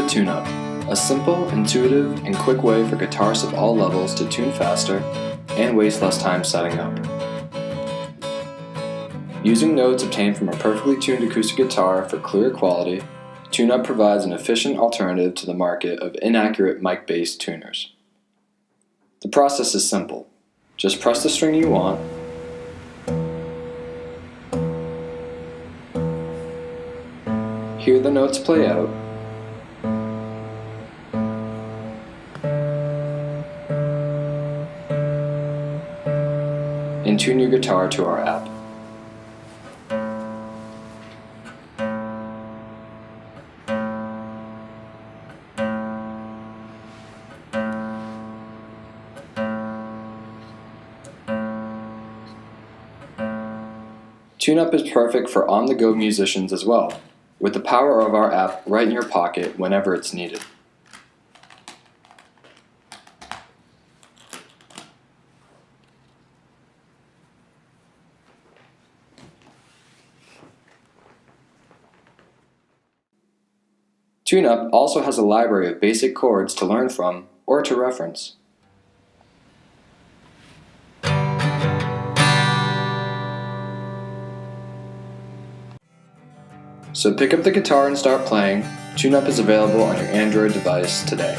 with TuneUp, a simple, intuitive, and quick way for guitarists of all levels to tune faster and waste less time setting up. Using notes obtained from a perfectly tuned acoustic guitar for clear quality, TuneUp provides an efficient alternative to the market of inaccurate mic-based tuners. The process is simple. Just press the string you want, hear the notes play out, and tune your guitar to our app. TuneUp is perfect for on-the-go musicians as well, with the power of our app right in your pocket whenever it's needed. TuneUp also has a library of basic chords to learn from or to reference. So pick up the guitar and start playing. TuneUp is available on your Android device today.